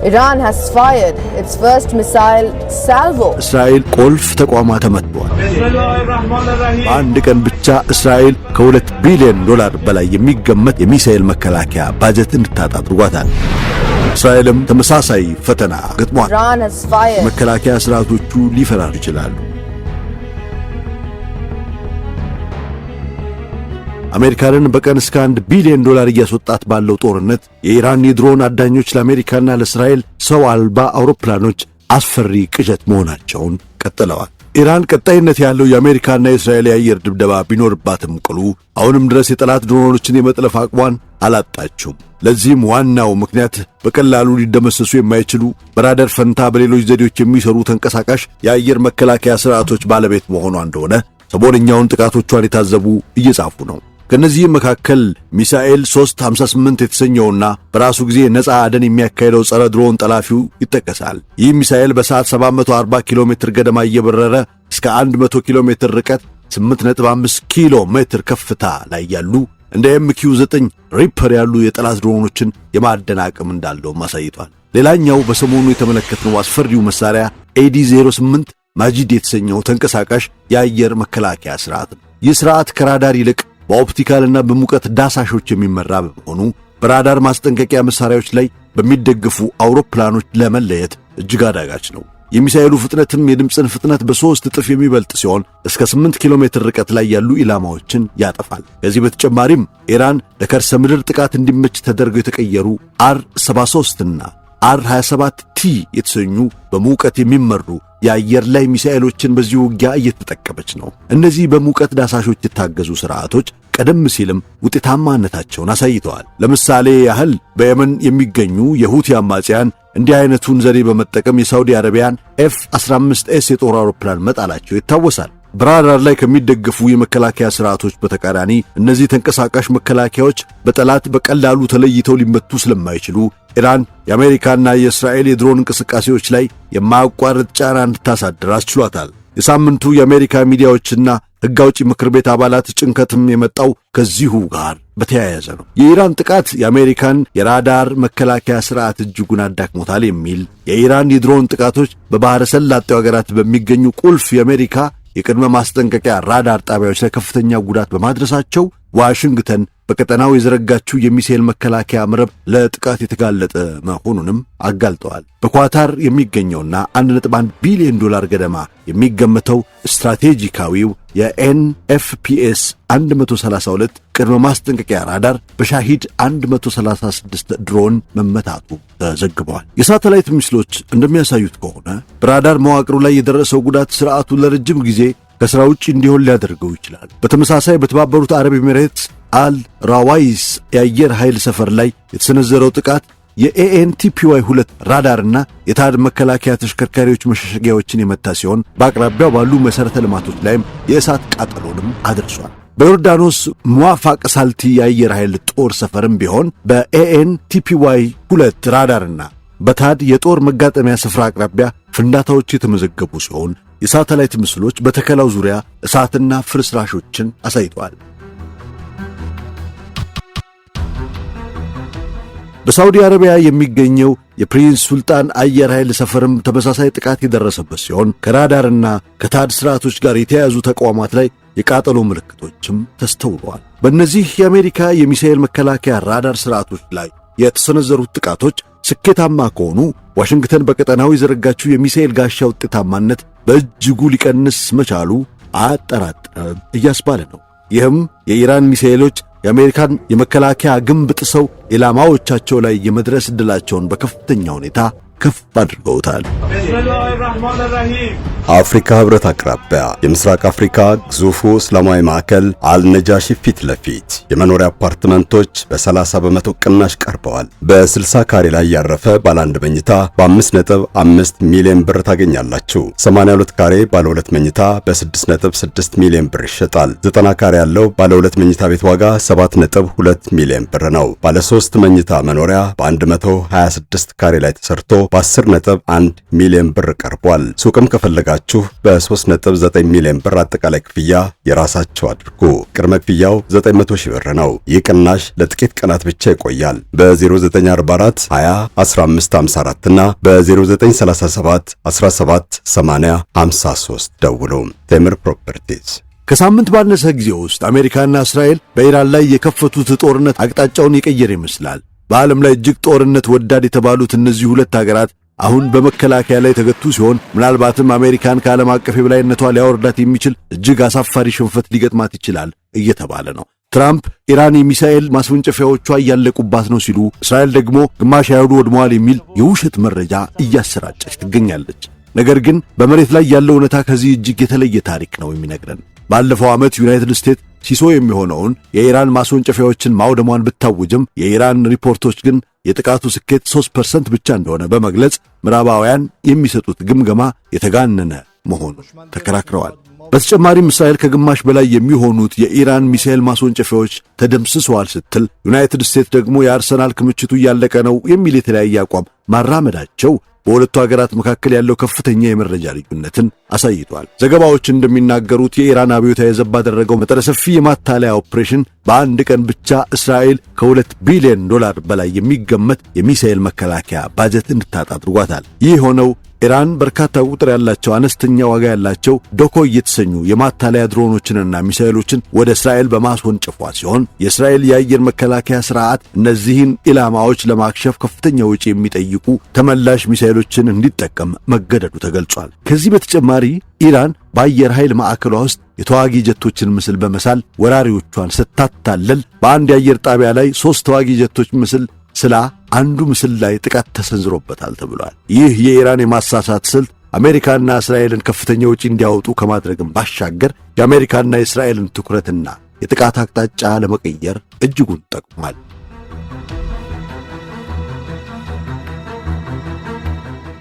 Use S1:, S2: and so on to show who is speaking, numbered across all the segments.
S1: Iran has fired its first missile salvo.
S2: እስራኤል ቁልፍ ተቋማት ተመትተዋል። በአንድ ቀን ብቻ እስራኤል ከ2 ቢሊዮን ዶላር በላይ የሚገመት የሚሳኤል መከላከያ ባጀት እንድታጣ አድርጓታል። እስራኤልም ተመሳሳይ ፈተና ገጥሟል።
S1: Iran has fired.
S2: መከላከያ ስርዓቶቹ ሊፈራሩ ይችላሉ። አሜሪካንን በቀን እስከ 1 ቢሊዮን ዶላር እያስወጣት ባለው ጦርነት የኢራን የድሮን አዳኞች ለአሜሪካና ለእስራኤል ሰው አልባ አውሮፕላኖች አስፈሪ ቅዠት መሆናቸውን ቀጥለዋል። ኢራን ቀጣይነት ያለው የአሜሪካና የእስራኤል የአየር ድብደባ ቢኖርባትም ቅሉ አሁንም ድረስ የጠላት ድሮኖችን የመጥለፍ አቅሟን አላጣችም። ለዚህም ዋናው ምክንያት በቀላሉ ሊደመሰሱ የማይችሉ በራዳር ፈንታ በሌሎች ዘዴዎች የሚሰሩ ተንቀሳቃሽ የአየር መከላከያ ስርዓቶች ባለቤት መሆኗ እንደሆነ ሰሞነኛውን ጥቃቶቿን የታዘቡ እየጻፉ ነው። ከነዚህም መካከል ሚሳኤል 358 የተሰኘውና በራሱ ጊዜ ነፃ አደን የሚያካሄደው ጸረ ድሮን ጠላፊው ይጠቀሳል። ይህ ሚሳኤል በሰዓት 740 ኪሎ ሜትር ገደማ እየበረረ እስከ 100 ኪሎ ሜትር ርቀት 8.5 ኪሎ ሜትር ከፍታ ላይ ያሉ እንደ MQ-9 ሪፐር ያሉ የጠላት ድሮኖችን የማደን አቅም እንዳለው አሳይቷል። ሌላኛው በሰሞኑ የተመለከትነው አስፈሪው መሳሪያ AD-08 ማጂድ የተሰኘው ተንቀሳቃሽ የአየር መከላከያ ስርዓት ነው። ይህ ስርዓት ከራዳር ይልቅ በኦፕቲካልና በሙቀት ዳሳሾች የሚመራ በመሆኑ በራዳር ማስጠንቀቂያ መሳሪያዎች ላይ በሚደገፉ አውሮፕላኖች ለመለየት እጅግ አዳጋች ነው። የሚሳኤሉ ፍጥነትም የድምፅን ፍጥነት በ3 እጥፍ የሚበልጥ ሲሆን እስከ 8 ኪሎ ሜትር ርቀት ላይ ያሉ ኢላማዎችን ያጠፋል። ከዚህ በተጨማሪም ኢራን ለከርሰ ምድር ጥቃት እንዲመች ተደርገው የተቀየሩ R-73 እና R-27T የተሰኙ በሙቀት የሚመሩ የአየር ላይ ሚሳኤሎችን በዚህ ውጊያ እየተጠቀመች ነው። እነዚህ በሙቀት ዳሳሾች የታገዙ ስርዓቶች ቀደም ሲልም ውጤታማነታቸውን አሳይተዋል። ለምሳሌ ያህል በየመን የሚገኙ የሁቲ አማጽያን እንዲህ አይነቱን ዘዴ በመጠቀም የሳውዲ አረቢያን F-15S የጦር አውሮፕላን መጣላቸው ይታወሳል። በራዳር ላይ ከሚደገፉ የመከላከያ ስርዓቶች በተቃራኒ እነዚህ ተንቀሳቃሽ መከላከያዎች በጠላት በቀላሉ ተለይተው ሊመቱ ስለማይችሉ ኢራን የአሜሪካና የእስራኤል የድሮን እንቅስቃሴዎች ላይ የማያቋርጥ ጫና እንድታሳድር አስችሏታል። የሳምንቱ የአሜሪካ ሚዲያዎችና ሕግ አውጪ ምክር ቤት አባላት ጭንቀትም የመጣው ከዚሁ ጋር በተያያዘ ነው። የኢራን ጥቃት የአሜሪካን የራዳር መከላከያ ስርዓት እጅጉን አዳክሞታል የሚል የኢራን የድሮን ጥቃቶች በባህረ ሰላጤው ሀገራት በሚገኙ ቁልፍ የአሜሪካ የቅድመ ማስጠንቀቂያ ራዳር ጣቢያዎች ላይ ከፍተኛ ጉዳት በማድረሳቸው ዋሽንግተን በቀጠናው የዘረጋችው የሚሳኤል መከላከያ መረብ ለጥቃት የተጋለጠ መሆኑንም አጋልጠዋል። በኳታር የሚገኘውና 1.1 ቢሊዮን ዶላር ገደማ የሚገመተው ስትራቴጂካዊው የNFPS 132 ቅድመ ማስጠንቀቂያ ራዳር በሻሂድ 136 ድሮን መመታቱ ተዘግቧል። የሳተላይት ምስሎች እንደሚያሳዩት ከሆነ በራዳር መዋቅሩ ላይ የደረሰው ጉዳት ስርዓቱ ለረጅም ጊዜ ከሥራ ውጭ እንዲሆን ሊያደርገው ይችላል። በተመሳሳይ በተባበሩት አረብ ኤሚሬትስ አል ራዋይስ የአየር ኃይል ሰፈር ላይ የተሰነዘረው ጥቃት የANTPY-2 ራዳርና የታድ መከላከያ ተሽከርካሪዎች መሸሸጊያዎችን የመታ ሲሆን በአቅራቢያው ባሉ መሠረተ ልማቶች ላይም የእሳት ቃጠሎንም አድርሷል። በዮርዳኖስ ሙዋፋቅ ሳልቲ የአየር ኃይል ጦር ሰፈርም ቢሆን በANTPY-2 ራዳርና በታድ የጦር መጋጠሚያ ስፍራ አቅራቢያ ፍንዳታዎች የተመዘገቡ ሲሆን የሳተላይት ምስሎች በተከላው ዙሪያ እሳትና ፍርስራሾችን አሳይተዋል። በሳውዲ አረቢያ የሚገኘው የፕሪንስ ሱልጣን አየር ኃይል ሰፈርም ተመሳሳይ ጥቃት የደረሰበት ሲሆን ከራዳርና ከታድ ስርዓቶች ጋር የተያያዙ ተቋማት ላይ የቃጠሎ ምልክቶችም ተስተውለዋል። በእነዚህ የአሜሪካ የሚሳኤል መከላከያ ራዳር ስርዓቶች ላይ የተሰነዘሩት ጥቃቶች ስኬታማ ከሆኑ ዋሽንግተን በቀጠናው የዘረጋችው የሚሳኤል ጋሻ ውጤታማነት በእጅጉ ሊቀንስ መቻሉ አያጠራጥርም እያስባለ ነው። ይህም የኢራን ሚሳኤሎች የአሜሪካን የመከላከያ ግንብ ጥሰው ኢላማዎቻቸው ላይ የመድረስ ዕድላቸውን በከፍተኛ ሁኔታ ከፍ አድርገውታል።
S3: አፍሪካ ህብረት አቅራቢያ የምስራቅ አፍሪካ ግዙፉ እስላማዊ ማዕከል አልነጃሺ ፊት ለፊት የመኖሪያ አፓርትመንቶች በ30 በመቶ ቅናሽ ቀርበዋል። በ60 ካሬ ላይ ያረፈ ባለ 1 መኝታ በ5.5 ሚሊዮን ብር ታገኛላችሁ። 82 ካሬ ባለ 2 መኝታ በ6.6 ሚሊዮን ብር ይሸጣል። 90 ካሬ ያለው ባለ 2 መኝታ ቤት ዋጋ 7.2 ሚሊዮን ብር ነው። ባለ 3 መኝታ መኖሪያ በ126 ካሬ ላይ ተሰርቶ በ10.1 ሚሊዮን ብር ቀርቧል። ሱቅም ከፈለጋችሁ በ3.9 ሚሊዮን ብር አጠቃላይ ክፍያ የራሳቸው አድርጉ። ቅድመ ክፍያው 900 ሺህ ብር ነው። ይህ ቅናሽ ለጥቂት ቀናት ብቻ ይቆያል። በ0944 20 1554 እና በ0937 17 80 53 ደውሉ። ቴምር ፕሮፐርቲስ።
S2: ከሳምንት ባነሰ ጊዜ ውስጥ አሜሪካና እስራኤል በኢራን ላይ የከፈቱት ጦርነት አቅጣጫውን የቀየረ ይመስላል። በዓለም ላይ እጅግ ጦርነት ወዳድ የተባሉት እነዚህ ሁለት ሀገራት አሁን በመከላከያ ላይ ተገቱ ሲሆን ምናልባትም አሜሪካን ከዓለም አቀፍ የበላይነቷ ሊያወርዳት የሚችል እጅግ አሳፋሪ ሽንፈት ሊገጥማት ይችላል እየተባለ ነው። ትራምፕ ኢራን የሚሳኤል ማስወንጨፊያዎቿ እያለቁባት ነው ሲሉ፣ እስራኤል ደግሞ ግማሽ ያህሉ ወድመዋል የሚል የውሸት መረጃ እያሰራጨች ትገኛለች። ነገር ግን በመሬት ላይ ያለው እውነታ ከዚህ እጅግ የተለየ ታሪክ ነው የሚነግረን። ባለፈው ዓመት ዩናይትድ ስቴትስ ሲሶ የሚሆነውን የኢራን ማስወንጨፊያዎችን ማውደሟን ብታውጅም የኢራን ሪፖርቶች ግን የጥቃቱ ስኬት 3% ብቻ እንደሆነ በመግለጽ ምዕራባውያን የሚሰጡት ግምገማ የተጋነነ መሆኑን ተከራክረዋል። በተጨማሪም እስራኤል ከግማሽ በላይ የሚሆኑት የኢራን ሚሳኤል ማስወንጨፊያዎች ተደምስሰዋል ስትል፣ ዩናይትድ ስቴትስ ደግሞ የአርሰናል ክምችቱ እያለቀ ነው የሚል የተለያየ አቋም ማራመዳቸው በሁለቱ ሀገራት መካከል ያለው ከፍተኛ የመረጃ ልዩነትን አሳይቷል። ዘገባዎች እንደሚናገሩት የኢራን አብዮታዊ ዘብ ባደረገው መጠነ ሰፊ የማታለያ ኦፕሬሽን በአንድ ቀን ብቻ እስራኤል ከ2 ቢሊዮን ዶላር በላይ የሚገመት የሚሳኤል መከላከያ ባጀት እንድታጣ አድርጓታል። ይህ ሆነው ኢራን በርካታ ቁጥር ያላቸው አነስተኛ ዋጋ ያላቸው ዶኮይ የተሰኙ የማታለያ ድሮኖችንና ሚሳኤሎችን ወደ እስራኤል በማስወንጨፏ ሲሆን የእስራኤል የአየር መከላከያ ስርዓት እነዚህን ኢላማዎች ለማክሸፍ ከፍተኛ ወጪ የሚጠይቁ ተመላሽ ሚሳኤሎችን እንዲጠቀም መገደዱ ተገልጿል። ከዚህ በተጨማሪ ኢራን በአየር ኃይል ማዕከሏ ውስጥ የተዋጊ ጀቶችን ምስል በመሳል ወራሪዎቿን ስታታለል በአንድ የአየር ጣቢያ ላይ 3 ተዋጊ ጀቶች ምስል ስላ አንዱ ምስል ላይ ጥቃት ተሰንዝሮበታል ተብሏል። ይህ የኢራን የማሳሳት ስልት አሜሪካና እስራኤልን ከፍተኛ ወጪ እንዲያወጡ ከማድረግም ባሻገር የአሜሪካና የእስራኤልን ትኩረትና የጥቃት አቅጣጫ ለመቀየር እጅጉን ጠቅሟል።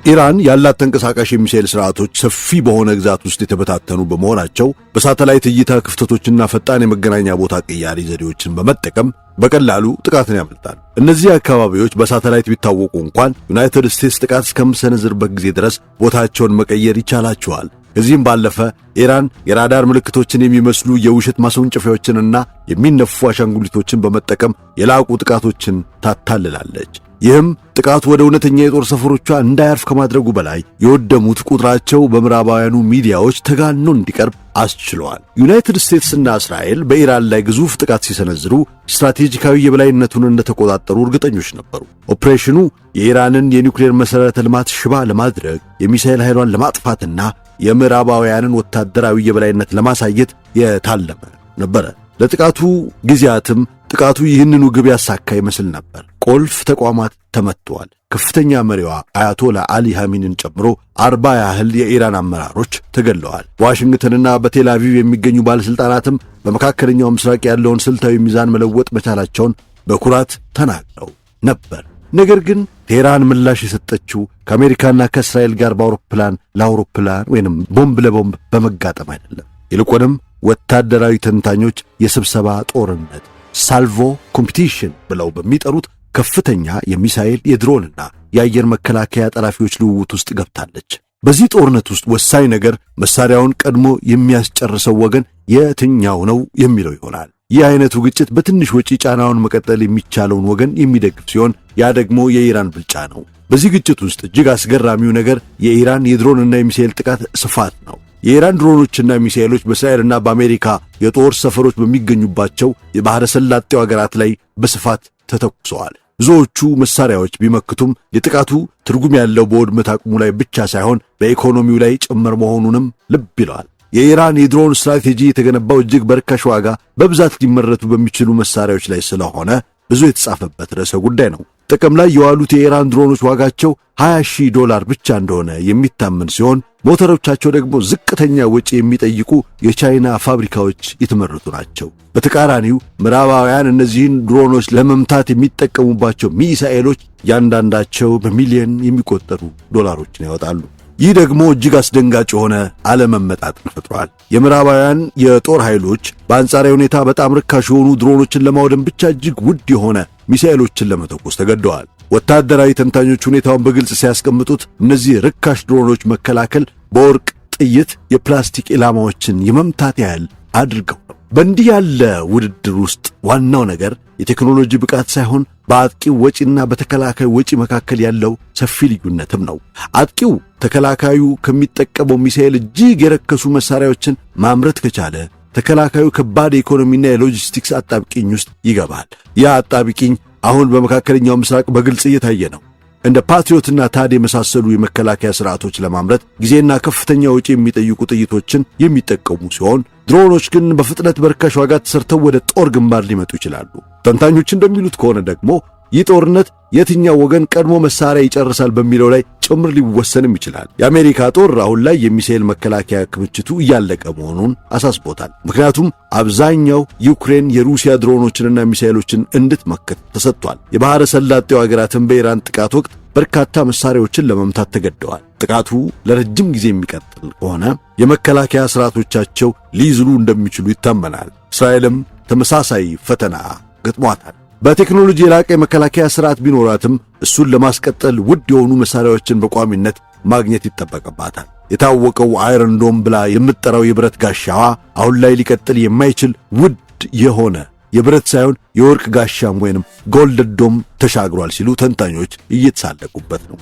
S2: ኢራን ያላት ተንቀሳቃሽ የሚሳኤል ስርዓቶች ሰፊ በሆነ ግዛት ውስጥ የተበታተኑ በመሆናቸው በሳተላይት እይታ ክፍተቶችና ፈጣን የመገናኛ ቦታ ቀያሪ ዘዴዎችን በመጠቀም በቀላሉ ጥቃትን ያመልጣል። እነዚህ አካባቢዎች በሳተላይት ቢታወቁ እንኳን ዩናይትድ ስቴትስ ጥቃት እስከምትሰነዝርበት ጊዜ ድረስ ቦታቸውን መቀየር ይቻላቸዋል። ከዚህም ባለፈ ኢራን የራዳር ምልክቶችን የሚመስሉ የውሸት ማስወንጨፊያዎችንና የሚነፉ አሻንጉሊቶችን በመጠቀም የላቁ ጥቃቶችን ታታልላለች። ይህም ጥቃቱ ወደ እውነተኛ የጦር ሰፈሮቿ እንዳያርፍ ከማድረጉ በላይ የወደሙት ቁጥራቸው በምዕራባውያኑ ሚዲያዎች ተጋኖ እንዲቀርብ አስችሏል። ዩናይትድ ስቴትስና እስራኤል በኢራን ላይ ግዙፍ ጥቃት ሲሰነዝሩ ስትራቴጂካዊ የበላይነቱን እንደተቆጣጠሩ እርግጠኞች ነበሩ። ኦፕሬሽኑ የኢራንን የኒውክሌር መሠረተ ልማት ሽባ ለማድረግ የሚሳኤል ኃይሏን ለማጥፋትና የምዕራባውያንን ወታደራዊ የበላይነት ለማሳየት የታለመ ነበረ። ለጥቃቱ ጊዜያትም ጥቃቱ ይህንኑ ግብ ያሳካ ይመስል ነበር። ቁልፍ ተቋማት ተመትተዋል። ከፍተኛ መሪዋ አያቶላ አሊ ሐሚንን ጨምሮ 40 ያህል የኢራን አመራሮች ተገድለዋል። በዋሽንግተንና በቴል አቪቭ የሚገኙ ባለሥልጣናትም በመካከለኛው ምስራቅ ያለውን ስልታዊ ሚዛን መለወጥ መቻላቸውን በኩራት ተናግረው ነበር። ነገር ግን ቴህራን ምላሽ የሰጠችው ከአሜሪካና ከእስራኤል ጋር በአውሮፕላን ለአውሮፕላን ወይንም ቦምብ ለቦምብ በመጋጠም አይደለም። ይልቁንም ወታደራዊ ተንታኞች የስብሰባ ጦርነት ሳልቮ ኮምፒቲሽን ብለው በሚጠሩት ከፍተኛ የሚሳኤል የድሮንና የአየር መከላከያ ጠላፊዎች ልውውጥ ውስጥ ገብታለች። በዚህ ጦርነት ውስጥ ወሳኝ ነገር መሳሪያውን ቀድሞ የሚያስጨርሰው ወገን የትኛው ነው የሚለው ይሆናል። ይህ አይነቱ ግጭት በትንሽ ወጪ ጫናውን መቀጠል የሚቻለውን ወገን የሚደግፍ ሲሆን ያ ደግሞ የኢራን ብልጫ ነው። በዚህ ግጭት ውስጥ እጅግ አስገራሚው ነገር የኢራን የድሮንና የሚሳኤል ጥቃት ስፋት ነው። የኢራን ድሮኖችና ሚሳኤሎች በእስራኤልና በአሜሪካ የጦር ሰፈሮች በሚገኙባቸው የባሕረ ሰላጤው አገራት ላይ በስፋት ተተኩሰዋል። ብዙዎቹ መሳሪያዎች ቢመክቱም የጥቃቱ ትርጉም ያለው በውድመት አቅሙ ላይ ብቻ ሳይሆን በኢኮኖሚው ላይ ጭምር መሆኑንም ልብ ይለዋል። የኢራን የድሮን ስትራቴጂ የተገነባው እጅግ በርካሽ ዋጋ በብዛት ሊመረቱ በሚችሉ መሳሪያዎች ላይ ስለሆነ ብዙ የተጻፈበት ርዕሰ ጉዳይ ነው። ጥቅም ላይ የዋሉት የኢራን ድሮኖች ዋጋቸው $20,000 ብቻ እንደሆነ የሚታመን ሲሆን ሞተሮቻቸው ደግሞ ዝቅተኛ ወጪ የሚጠይቁ የቻይና ፋብሪካዎች የተመረቱ ናቸው። በተቃራኒው ምዕራባውያን እነዚህን ድሮኖች ለመምታት የሚጠቀሙባቸው ሚሳኤሎች እያንዳንዳቸው በሚሊዮን የሚቆጠሩ ዶላሮችን ያወጣሉ። ይህ ደግሞ እጅግ አስደንጋጭ የሆነ አለመመጣጠን ፈጥሯል። የምዕራባውያን የጦር ኃይሎች በአንጻራዊ ሁኔታ በጣም ርካሽ የሆኑ ድሮኖችን ለማውደም ብቻ እጅግ ውድ የሆነ ሚሳኤሎችን ለመተኮስ ተገደዋል። ወታደራዊ ተንታኞች ሁኔታውን በግልጽ ሲያስቀምጡት እነዚህ ርካሽ ድሮኖች መከላከል በወርቅ ጥይት የፕላስቲክ ኢላማዎችን የመምታት ያህል አድርገው ነው። በእንዲህ ያለ ውድድር ውስጥ ዋናው ነገር የቴክኖሎጂ ብቃት ሳይሆን በአጥቂው ወጪና በተከላካዩ ወጪ መካከል ያለው ሰፊ ልዩነትም ነው። አጥቂው ተከላካዩ ከሚጠቀመው ሚሳኤል እጅግ የረከሱ መሳሪያዎችን ማምረት ከቻለ ተከላካዩ ከባድ የኢኮኖሚና የሎጂስቲክስ አጣብቂኝ ውስጥ ይገባል። ያ አጣብቂኝ አሁን በመካከለኛው ምስራቅ በግልጽ እየታየ ነው። እንደ ፓትሪዮትና ታድ የመሳሰሉ የመከላከያ ስርዓቶች ለማምረት ጊዜና ከፍተኛ ወጪ የሚጠይቁ ጥይቶችን የሚጠቀሙ ሲሆን ድሮኖች ግን በፍጥነት በርካሽ ዋጋ ተሰርተው ወደ ጦር ግንባር ሊመጡ ይችላሉ። ተንታኞች እንደሚሉት ከሆነ ደግሞ ይህ ጦርነት የትኛው ወገን ቀድሞ መሳሪያ ይጨርሳል በሚለው ላይ ጭምር ሊወሰንም ይችላል። የአሜሪካ ጦር አሁን ላይ የሚሳኤል መከላከያ ክምችቱ እያለቀ መሆኑን አሳስቦታል። ምክንያቱም አብዛኛው ዩክሬን የሩሲያ ድሮኖችንና ሚሳኤሎችን እንድትመክት ተሰጥቷል። የባሕረ ሰላጤው ሀገራትን በኢራን ጥቃት ወቅት በርካታ መሳሪያዎችን ለመምታት ተገደዋል። ጥቃቱ ለረጅም ጊዜ የሚቀጥል ከሆነ የመከላከያ ስርዓቶቻቸው ሊዝሉ እንደሚችሉ ይታመናል። እስራኤልም ተመሳሳይ ፈተና ገጥሟታል። በቴክኖሎጂ የላቀ የመከላከያ ስርዓት ቢኖራትም እሱን ለማስቀጠል ውድ የሆኑ መሳሪያዎችን በቋሚነት ማግኘት ይጠበቅባታል። የታወቀው አይረን ዶም ብላ የምትጠራው የብረት ጋሻዋ አሁን ላይ ሊቀጥል የማይችል ውድ የሆነ የብረት ሳይሆን የወርቅ ጋሻም ወይንም ጎልድ ዶም ተሻግሯል ሲሉ ተንታኞች እየተሳለቁበት ነው።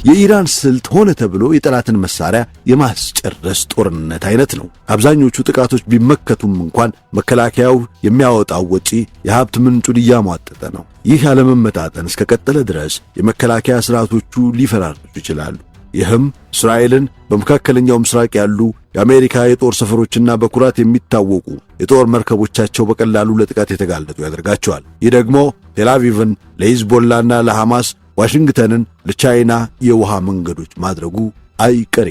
S2: የኢራን ስልት ሆነ ተብሎ የጠላትን መሳሪያ የማስጨረስ ጦርነት አይነት ነው። አብዛኞቹ ጥቃቶች ቢመከቱም እንኳን መከላከያው የሚያወጣው ወጪ የሀብት ምንጩን እያሟጠጠ ነው። ይህ አለመመጣጠን እስከቀጠለ ድረስ የመከላከያ ስርዓቶቹ ሊፈራርሱ ይችላሉ። ይህም እስራኤልን በመካከለኛው ምስራቅ ያሉ የአሜሪካ የጦር ሰፈሮችና በኩራት የሚታወቁ የጦር መርከቦቻቸው በቀላሉ ለጥቃት የተጋለጡ ያደርጋቸዋል። ይህ ደግሞ ቴልአቪቭን ለሂዝቦላና ለሐማስ፣ ዋሽንግተንን ለቻይና የውሃ መንገዶች ማድረጉ አይቀሬ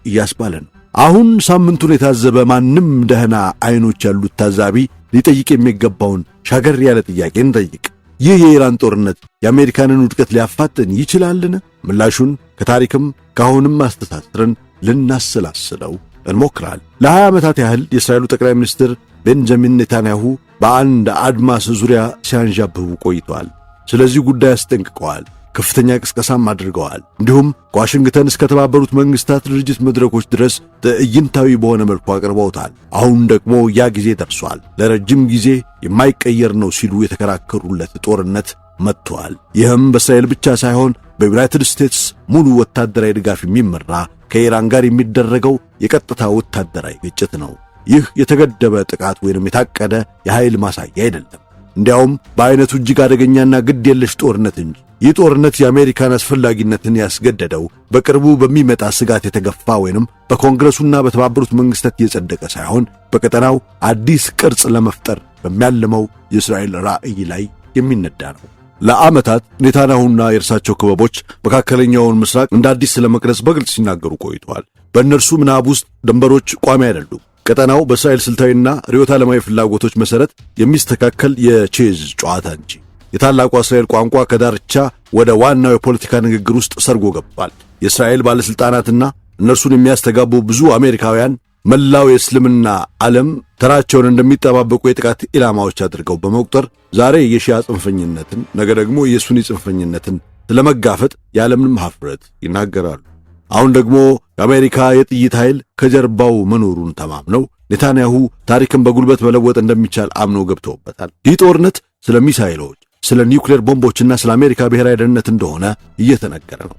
S2: እያስባለ ነው። አሁን ሳምንቱን የታዘበ ማንም ደህና አይኖች ያሉት ታዛቢ ሊጠይቅ የሚገባውን ሻገር ያለ ጥያቄ እንጠይቅ። ይህ የኢራን ጦርነት የአሜሪካንን ውድቀት ሊያፋጥን ይችላልን? ምላሹን ከታሪክም ከአሁንም አስተሳስረን ልናሰላስለው እንሞክራል። ለ20 ዓመታት ያህል የእስራኤሉ ጠቅላይ ሚኒስትር ቤንጃሚን ኔታንያሁ በአንድ አድማስ ዙሪያ ሲያንዣብቡ ቆይተዋል። ስለዚህ ጉዳይ አስጠንቅቀዋል። ከፍተኛ ቅስቀሳም አድርገዋል። እንዲሁም ከዋሽንግተን እስከ ተባበሩት መንግስታት ድርጅት መድረኮች ድረስ ትዕይንታዊ በሆነ መልኩ አቅርበውታል። አሁን ደግሞ ያ ጊዜ ደርሷል። ለረጅም ጊዜ የማይቀየር ነው ሲሉ የተከራከሩለት ጦርነት መጥቷል። ይህም በእስራኤል ብቻ ሳይሆን በዩናይትድ ስቴትስ ሙሉ ወታደራዊ ድጋፍ የሚመራ ከኢራን ጋር የሚደረገው የቀጥታ ወታደራዊ ግጭት ነው። ይህ የተገደበ ጥቃት ወይንም የታቀደ የኃይል ማሳያ አይደለም። እንዲያውም በአይነቱ እጅግ አደገኛና ግድ የለሽ ጦርነት እንጂ። ይህ ጦርነት የአሜሪካን አስፈላጊነትን ያስገደደው በቅርቡ በሚመጣ ስጋት የተገፋ ወይንም በኮንግረሱና በተባበሩት መንግስታት የጸደቀ ሳይሆን በቀጠናው አዲስ ቅርጽ ለመፍጠር በሚያልመው የእስራኤል ራዕይ ላይ የሚነዳ ነው። ለዓመታት ኔታንያሁና የእርሳቸው ክበቦች መካከለኛውን ምስራቅ እንደ አዲስ ስለመቅረጽ በግልጽ ሲናገሩ ቆይተዋል። በእነርሱ ምናብ ውስጥ ድንበሮች ቋሚ አይደሉም። ቀጠናው በእስራኤል ስልታዊና ርዕዮተ ዓለማዊ ፍላጎቶች መሠረት የሚስተካከል የቼዝ ጨዋታ እንጂ። የታላቋ እስራኤል ቋንቋ ከዳርቻ ወደ ዋናው የፖለቲካ ንግግር ውስጥ ሰርጎ ገብቷል። የእስራኤል ባለሥልጣናትና እነርሱን የሚያስተጋቡ ብዙ አሜሪካውያን መላው የእስልምና ዓለም ተራቸውን እንደሚጠባበቁ የጥቃት ኢላማዎች አድርገው በመቁጠር ዛሬ የሺያ ጽንፈኝነትን፣ ነገ ደግሞ የሱኒ ጽንፈኝነትን ስለመጋፈጥ ያለምንም ኀፍረት ይናገራሉ። አሁን ደግሞ የአሜሪካ የጥይት ኃይል ከጀርባው መኖሩን ተማምነው ኔታንያሁ ታሪክን በጉልበት መለወጥ እንደሚቻል አምነው ገብተውበታል። ይህ ጦርነት ስለ ሚሳኤሎች፣ ስለ ኒውክሌር ቦምቦችና ስለ አሜሪካ ብሔራዊ ደህንነት እንደሆነ እየተነገረ ነው።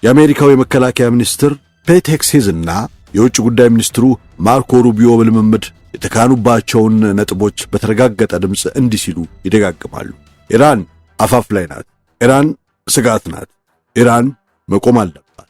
S2: የአሜሪካው የመከላከያ ሚኒስትር ፔት ሄግሴዝና የውጭ ጉዳይ ሚኒስትሩ ማርኮ ሩቢዮ በልምምድ የተካኑባቸውን ነጥቦች በተረጋገጠ ድምፅ እንዲህ ሲሉ ይደጋግማሉ። ኢራን አፋፍ ላይ ናት። ኢራን ስጋት ናት። ኢራን መቆም አለባት።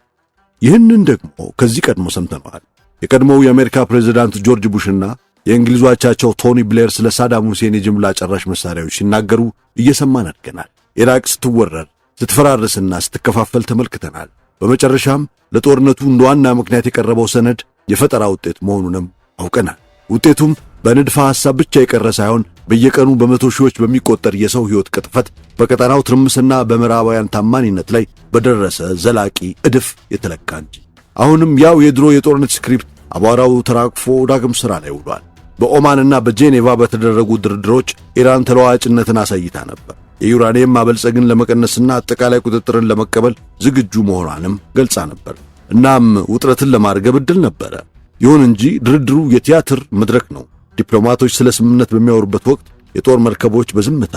S2: ይህንን ደግሞ ከዚህ ቀድሞ ሰምተነዋል። የቀድሞው የአሜሪካ ፕሬዝዳንት ጆርጅ ቡሽና የእንግሊዙ አቻቸው ቶኒ ብሌር ስለ ሳዳም ሁሴን የጅምላ ጨራሽ መሳሪያዎች ሲናገሩ እየሰማን አድገናል። ኢራቅ ስትወረር፣ ስትፈራርስና ስትከፋፈል ተመልክተናል። በመጨረሻም ለጦርነቱ እንደ ዋና ምክንያት የቀረበው ሰነድ የፈጠራ ውጤት መሆኑንም አውቀናል። ውጤቱም በንድፈ ሐሳብ ብቻ የቀረ ሳይሆን በየቀኑ በመቶ ሺዎች በሚቆጠር የሰው ሕይወት ቅጥፈት፣ በቀጠናው ትርምስና በምዕራባውያን ታማኒነት ላይ በደረሰ ዘላቂ እድፍ የተለካ እንጂ። አሁንም ያው የድሮ የጦርነት ስክሪፕት አቧራው ተራግፎ ዳግም ሥራ ላይ ውሏል። በኦማንና በጄኔቫ በተደረጉ ድርድሮች ኢራን ተለዋዋጭነትን አሳይታ ነበር። የዩራኒየም ማበልጸግን ለመቀነስና አጠቃላይ ቁጥጥርን ለመቀበል ዝግጁ መሆኗንም ገልጻ ነበር። እናም ውጥረትን ለማርገብ ዕድል ነበረ። ይሁን እንጂ ድርድሩ የቲያትር መድረክ ነው። ዲፕሎማቶች ስለ ስምምነት በሚያወሩበት ወቅት የጦር መርከቦች በዝምታ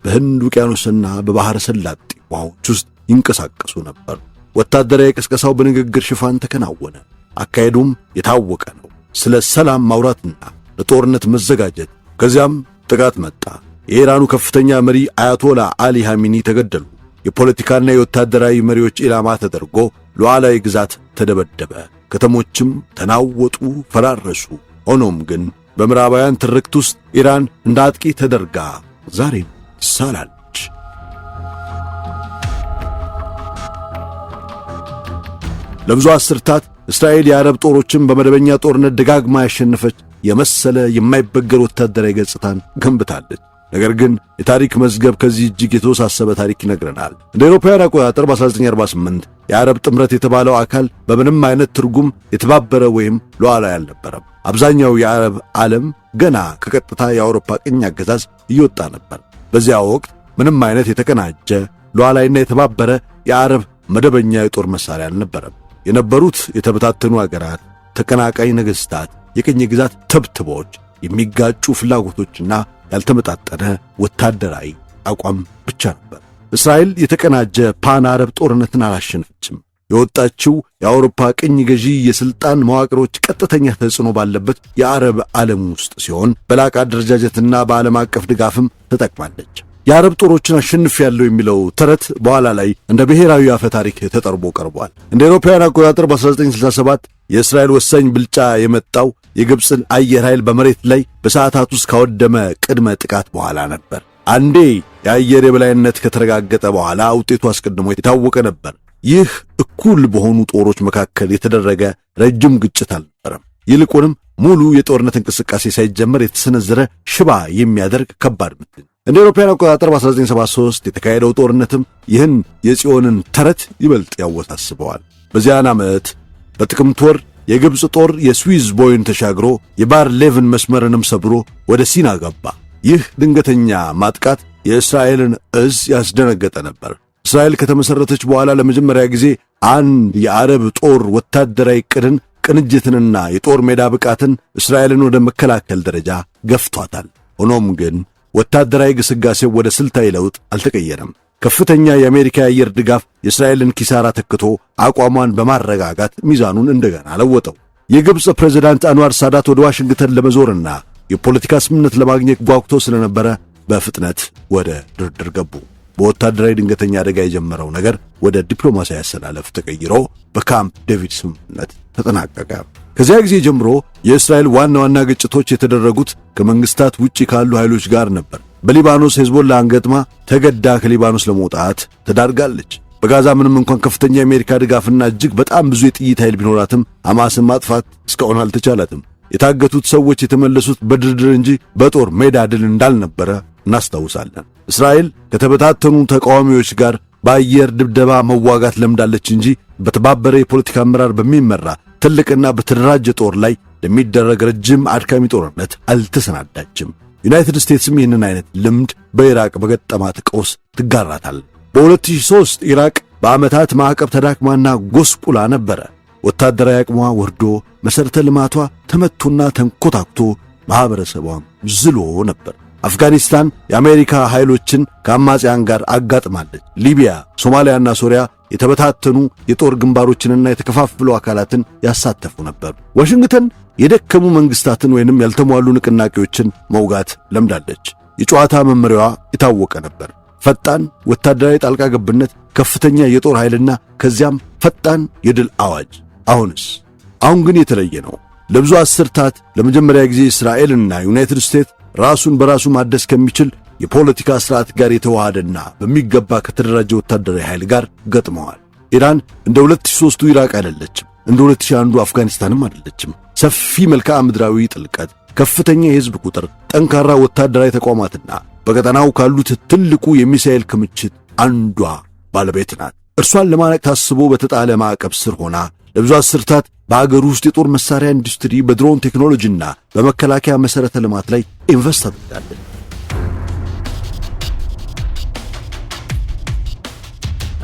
S2: በህንድ ውቅያኖስና በባህረ ሰላጤ ውሃዎች ውስጥ ይንቀሳቀሱ ነበር። ወታደራዊ ቅስቀሳው በንግግር ሽፋን ተከናወነ። አካሄዱም የታወቀ ነው። ስለ ሰላም ማውራትና ለጦርነት መዘጋጀት። ከዚያም ጥቃት መጣ። የኢራኑ ከፍተኛ መሪ አያቶላ አሊ ሐሚኒ ተገደሉ። የፖለቲካና የወታደራዊ መሪዎች ኢላማ ተደርጎ ሉዓላዊ ግዛት ተደበደበ። ከተሞችም ተናወጡ፣ ፈራረሱ። ሆኖም ግን በምዕራባውያን ትርክት ውስጥ ኢራን እንደ አጥቂ ተደርጋ ዛሬም ትሳላለች። ለብዙ አስርታት እስራኤል የአረብ ጦሮችን በመደበኛ ጦርነት ደጋግማ ያሸነፈች የመሰለ የማይበገር ወታደራዊ ገጽታን ገንብታለች። ነገር ግን የታሪክ መዝገብ ከዚህ እጅግ የተወሳሰበ ታሪክ ይነግረናል። እንደ አውሮፓውያን አቆጣጠር በ1948 የአረብ ጥምረት የተባለው አካል በምንም አይነት ትርጉም የተባበረ ወይም ሉዓላዊ አልነበረም። አብዛኛው የአረብ ዓለም ገና ከቀጥታ የአውሮፓ ቅኝ አገዛዝ እየወጣ ነበር። በዚያ ወቅት ምንም አይነት የተቀናጀ ሉዓላዊና የተባበረ የአረብ መደበኛ የጦር መሳሪያ አልነበረም። የነበሩት የተበታተኑ አገራት፣ ተቀናቃኝ ነገሥታት፣ የቅኝ ግዛት ተብትቦች፣ የሚጋጩ ፍላጎቶችና ያልተመጣጠነ ወታደራዊ አቋም ብቻ ነበር። እስራኤል የተቀናጀ ፓን አረብ ጦርነትን አላሸነፈችም። የወጣችው የአውሮፓ ቅኝ ገዢ የሥልጣን መዋቅሮች ቀጥተኛ ተጽዕኖ ባለበት የአረብ ዓለም ውስጥ ሲሆን በላቀ አደረጃጀትና በዓለም አቀፍ ድጋፍም ተጠቅማለች። የአረብ ጦሮችን አሸንፌያለሁ የሚለው ተረት በኋላ ላይ እንደ ብሔራዊ አፈ ታሪክ ተጠርቦ ቀርቧል። እንደ አውሮፓውያን አቆጣጠር በ1967 የእስራኤል ወሳኝ ብልጫ የመጣው የግብፅን አየር ኃይል በመሬት ላይ በሰዓታት ውስጥ ካወደመ ቅድመ ጥቃት በኋላ ነበር። አንዴ የአየር የበላይነት ከተረጋገጠ በኋላ ውጤቱ አስቀድሞ የታወቀ ነበር። ይህ እኩል በሆኑ ጦሮች መካከል የተደረገ ረጅም ግጭት አልነበረም። ይልቁንም ሙሉ የጦርነት እንቅስቃሴ ሳይጀመር የተሰነዘረ ሽባ የሚያደርግ ከባድ ምት። እንደ አውሮፓውያን አቆጣጠር በ1973 የተካሄደው ጦርነትም ይህን የጽዮንን ተረት ይበልጥ ያወሳስበዋል። በዚያን ዓመት በጥቅምት ወር የግብፅ ጦር የስዊዝ ቦይን ተሻግሮ የባር ሌቭን መስመርንም ሰብሮ ወደ ሲና ገባ። ይህ ድንገተኛ ማጥቃት የእስራኤልን እዝ ያስደነገጠ ነበር። እስራኤል ከተመሠረተች በኋላ ለመጀመሪያ ጊዜ አንድ የአረብ ጦር ወታደራዊ ዕቅድን፣ ቅንጅትንና የጦር ሜዳ ብቃትን እስራኤልን ወደ መከላከል ደረጃ ገፍቷታል። ሆኖም ግን ወታደራዊ ግስጋሴው ወደ ስልታዊ ለውጥ አልተቀየረም። ከፍተኛ የአሜሪካ የአየር ድጋፍ የእስራኤልን ኪሳራ ተክቶ አቋሟን በማረጋጋት ሚዛኑን እንደገና ለወጠው። የግብፅ ፕሬዝዳንት አንዋር ሳዳት ወደ ዋሽንግተን ለመዞርና የፖለቲካ ስምምነት ለማግኘት ጓጉቶ ስለነበረ በፍጥነት ወደ ድርድር ገቡ። በወታደራዊ ድንገተኛ አደጋ የጀመረው ነገር ወደ ዲፕሎማሲያዊ አሰላለፍ ተቀይሮ በካምፕ ዴቪድ ስምምነት ተጠናቀቀ። ከዚያ ጊዜ ጀምሮ የእስራኤል ዋና ዋና ግጭቶች የተደረጉት ከመንግስታት ውጪ ካሉ ኃይሎች ጋር ነበር። በሊባኖስ ሄዝቦላን ገጥማ ተገዳ ከሊባኖስ ለመውጣት ተዳርጋለች። በጋዛ ምንም እንኳን ከፍተኛ የአሜሪካ ድጋፍና እጅግ በጣም ብዙ የጥይት ኃይል ቢኖራትም ሐማስን ማጥፋት እስካሁን አልተቻላትም። የታገቱት ሰዎች የተመለሱት በድርድር እንጂ በጦር ሜዳ ድል እንዳልነበረ እናስታውሳለን። እስራኤል ከተበታተኑ ተቃዋሚዎች ጋር በአየር ድብደባ መዋጋት ለምዳለች እንጂ በተባበረ የፖለቲካ አመራር በሚመራ ትልቅና በተደራጀ ጦር ላይ ለሚደረግ ረጅም አድካሚ ጦርነት አልተሰናዳችም። ዩናይትድ ስቴትስም ይህንን አይነት ልምድ በኢራቅ በገጠማት ቀውስ ትጋራታል። በ2003 ኢራቅ በዓመታት ማዕቀብ ተዳክማና ጎስቁላ ነበረ። ወታደራዊ አቅሟ ወርዶ መሠረተ ልማቷ ተመቶና ተንኮታክቶ ማኅበረሰቧም ዝሎ ነበር። አፍጋኒስታን የአሜሪካ ኃይሎችን ከአማጽያን ጋር አጋጥማለች። ሊቢያ፣ ሶማሊያና ሶሪያ የተበታተኑ የጦር ግንባሮችንና የተከፋፈሉ አካላትን ያሳተፉ ነበር። ዋሽንግተን የደከሙ መንግስታትን ወይንም ያልተሟሉ ንቅናቄዎችን መውጋት ለምዳለች። የጨዋታ መመሪያዋ የታወቀ ነበር። ፈጣን ወታደራዊ ጣልቃ ገብነት፣ ከፍተኛ የጦር ኃይልና ከዚያም ፈጣን የድል አዋጅ። አሁን ግን የተለየ ነው። ለብዙ አስርታት ለመጀመሪያ ጊዜ እስራኤልና ዩናይትድ ስቴትስ ራሱን በራሱ ማደስ ከሚችል የፖለቲካ ሥርዓት ጋር የተዋሃደና በሚገባ ከተደራጀ ወታደራዊ ኃይል ጋር ገጥመዋል። ኢራን እንደ 2003ቱ ኢራቅ አይደለችም። እንደ 2001ዱ አፍጋኒስታንም አይደለችም። ሰፊ መልክዓ ምድራዊ ጥልቀት፣ ከፍተኛ የሕዝብ ቁጥር፣ ጠንካራ ወታደራዊ ተቋማትና በቀጠናው ካሉት ትልቁ የሚሳኤል ክምችት አንዷ ባለቤት ናት። እርሷን ለማነቅ ታስቦ በተጣለ ማዕቀብ ስር ሆና ለብዙ አስርታት በአገር ውስጥ የጦር መሳሪያ ኢንዱስትሪ፣ በድሮን ቴክኖሎጂና በመከላከያ መሠረተ ልማት ላይ ኢንቨስት አድርጋለች።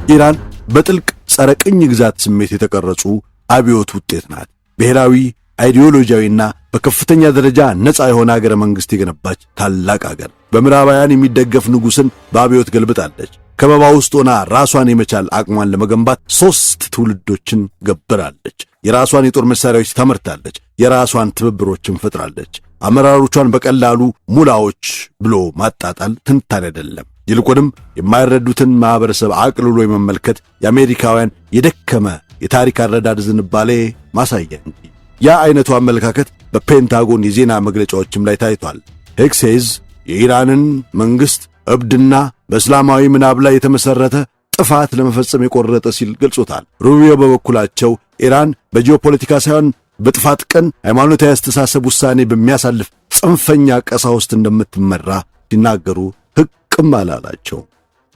S2: ኢራን በጥልቅ ጸረ ቅኝ ግዛት ስሜት የተቀረጹ አብዮት ውጤት ናት። ብሔራዊ አይዲዮሎጂያዊና በከፍተኛ ደረጃ ነፃ የሆነ አገረ መንግሥት የገነባች ታላቅ አገር። በምዕራባውያን የሚደገፍ ንጉሥን በአብዮት ገልብጣለች። ከበባ ውስጥ ሆና ራሷን የመቻል አቅሟን ለመገንባት 3 ትውልዶችን ገብራለች። የራሷን የጦር መሳሪያዎች ታመርታለች። የራሷን ትብብሮችን ፈጥራለች። አመራሮቿን በቀላሉ ሙላዎች ብሎ ማጣጣል ትንታኔ አይደለም። ይልቁንም የማይረዱትን ማህበረሰብ አቅልሎ የመመልከት የአሜሪካውያን የደከመ የታሪክ አረዳድ ዝንባሌ ማሳያ እንጂ። ያ አይነቱ አመለካከት በፔንታጎን የዜና መግለጫዎችም ላይ ታይቷል። ሄክሴዝ የኢራንን መንግሥት እብድና በእስላማዊ ምናብ ላይ የተመሠረተ ጥፋት ለመፈጸም የቆረጠ ሲል ገልጾታል። ሩቢዮ በበኩላቸው ኢራን በጂኦፖለቲካ ሳይሆን በጥፋት ቀን ሃይማኖታዊ አስተሳሰብ ውሳኔ በሚያሳልፍ ጽንፈኛ ቀሳውስት እንደምትመራ ሲናገሩ ሕቅም አላላቸው።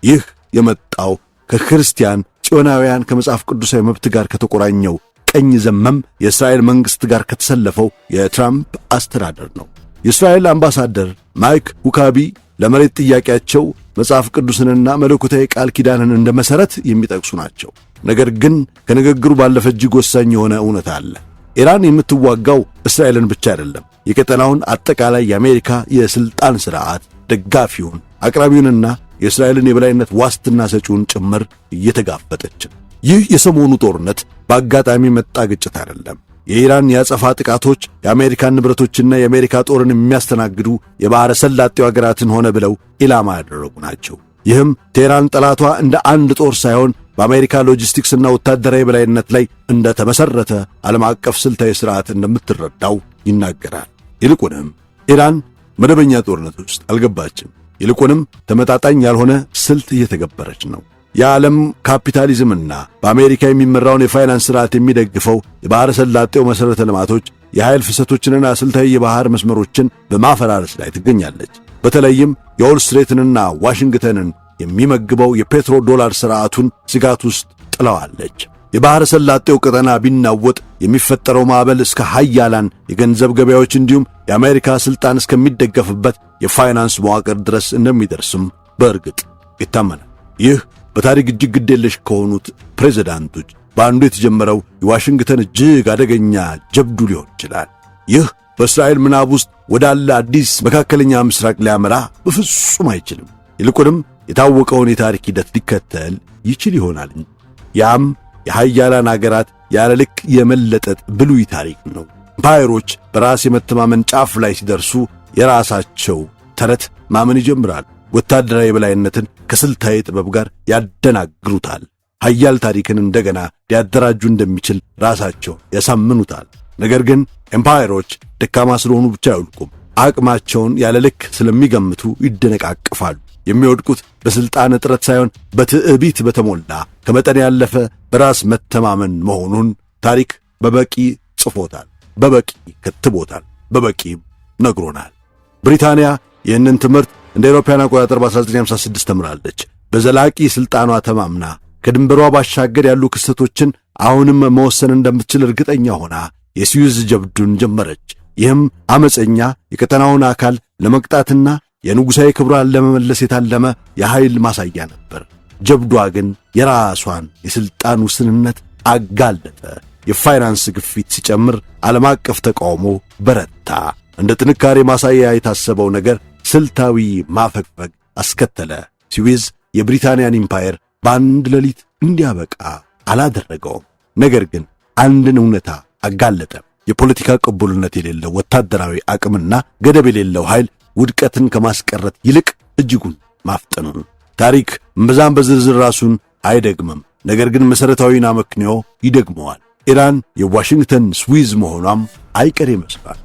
S2: ይህ የመጣው ከክርስቲያን ጽዮናውያን ከመጽሐፍ ቅዱሳዊ መብት ጋር ከተቆራኘው ቀኝ ዘመም የእስራኤል መንግሥት ጋር ከተሰለፈው የትራምፕ አስተዳደር ነው። የእስራኤል አምባሳደር ማይክ ሁካቢ ለመሬት ጥያቄያቸው መጽሐፍ ቅዱስንና መለኮታዊ ቃል ኪዳንን እንደ መሠረት የሚጠቅሱ ናቸው። ነገር ግን ከንግግሩ ባለፈ እጅግ ወሳኝ የሆነ እውነት አለ። ኢራን የምትዋጋው እስራኤልን ብቻ አይደለም፣ የቀጠናውን አጠቃላይ የአሜሪካ የሥልጣን ሥርዓት ደጋፊውን አቅራቢውንና የእስራኤልን የበላይነት ዋስትና ሰጪውን ጭምር እየተጋፈጠች። ይህ የሰሞኑ ጦርነት በአጋጣሚ መጣ ግጭት አይደለም። የኢራን የአጸፋ ጥቃቶች የአሜሪካን ንብረቶችና የአሜሪካ ጦርን የሚያስተናግዱ የባሕረ ሰላጤው አገራትን ሆነ ብለው ኢላማ ያደረጉ ናቸው። ይህም ቴህራን ጠላቷ እንደ አንድ ጦር ሳይሆን በአሜሪካ ሎጂስቲክስና ወታደራዊ በላይነት ላይ እንደ ተመሠረተ ዓለም አቀፍ ስልታዊ ሥርዓት እንደምትረዳው ይናገራል። ይልቁንም ኢራን መደበኛ ጦርነት ውስጥ አልገባችም። ይልቁንም ተመጣጣኝ ያልሆነ ስልት እየተገበረች ነው። የዓለም ካፒታሊዝምና በአሜሪካ የሚመራውን የፋይናንስ ሥርዓት የሚደግፈው የባሕረ ሰላጤው መሠረተ ልማቶች የኃይል ፍሰቶችንና ስልታዊ የባሕር መስመሮችን በማፈራረስ ላይ ትገኛለች። በተለይም የዎል ስትሬትንና ዋሽንግተንን የሚመግበው የፔትሮ ዶላር ሥርዓቱን ስጋት ውስጥ ጥለዋለች። የባሕረ ሰላጤው ቀጠና ቢናወጥ የሚፈጠረው ማዕበል እስከ ኃያላን የገንዘብ ገበያዎች እንዲሁም የአሜሪካ ሥልጣን እስከሚደገፍበት የፋይናንስ መዋቅር ድረስ እንደሚደርስም በእርግጥ ይታመናል። ይህ በታሪክ እጅግ ግዴለሽ ከሆኑት ፕሬዝዳንቶች በአንዱ የተጀመረው የዋሽንግተን እጅግ አደገኛ ጀብዱ ሊሆን ይችላል። ይህ በእስራኤል ምናብ ውስጥ ወዳለ አዲስ መካከለኛ ምስራቅ ሊያመራ በፍጹም አይችልም። ይልቁንም የታወቀውን የታሪክ ሂደት ሊከተል ይችል ይሆናል። ያም የኃያላን አገራት ያለ ልክ የመለጠጥ ብሉይ ታሪክ ነው። ኢምፓየሮች በራስ የመተማመን ጫፍ ላይ ሲደርሱ የራሳቸው ተረት ማመን ይጀምራል። ወታደራዊ የበላይነትን ከስልታዊ ጥበብ ጋር ያደናግሩታል። ኃያል ታሪክን እንደገና ሊያደራጁ እንደሚችል ራሳቸው ያሳምኑታል። ነገር ግን ኤምፓየሮች ደካማ ስለሆኑ ብቻ አይወድቁም። አቅማቸውን ያለ ልክ ስለሚገምቱ ይደነቃቅፋሉ። የሚወድቁት በሥልጣን እጥረት ሳይሆን በትዕቢት በተሞላ ከመጠን ያለፈ በራስ መተማመን መሆኑን ታሪክ በበቂ ጽፎታል፣ በበቂ ከትቦታል፣ በበቂም ነግሮናል። ብሪታንያ ይህንን ትምህርት እንደ አውሮፓውያን አቆጣጠር በ1956 ተምራለች። በዘላቂ ሥልጣኗ ተማምና ከድንበሯ ባሻገር ያሉ ክስተቶችን አሁንም መወሰን እንደምትችል እርግጠኛ ሆና የስዊዝ ጀብዱን ጀመረች። ይህም አመፀኛ የቀጠናውን አካል ለመቅጣትና የንጉሣዊ ክብሯን ለመመለስ የታለመ የኃይል ማሳያ ነበር። ጀብዷ ግን የራሷን የሥልጣን ውስንነት አጋለጠ። የፋይናንስ ግፊት ሲጨምር ዓለም አቀፍ ተቃውሞ በረታ። እንደ ጥንካሬ ማሳያ የታሰበው ነገር ስልታዊ ማፈግፈግ አስከተለ። ስዊዝ የብሪታንያን ኢምፓየር በአንድ ሌሊት እንዲያበቃ አላደረገውም። ነገር ግን አንድን እውነታ አጋለጠ። የፖለቲካ ቅቡልነት የሌለው ወታደራዊ አቅምና ገደብ የሌለው ኃይል ውድቀትን ከማስቀረት ይልቅ እጅጉን ማፍጠኑን። ታሪክ እምብዛም በዝርዝር ራሱን አይደግምም፣ ነገር ግን መሠረታዊን አመክንዮ ይደግመዋል። ኢራን የዋሽንግተን ስዊዝ መሆኗም አይቀር ይመስላል።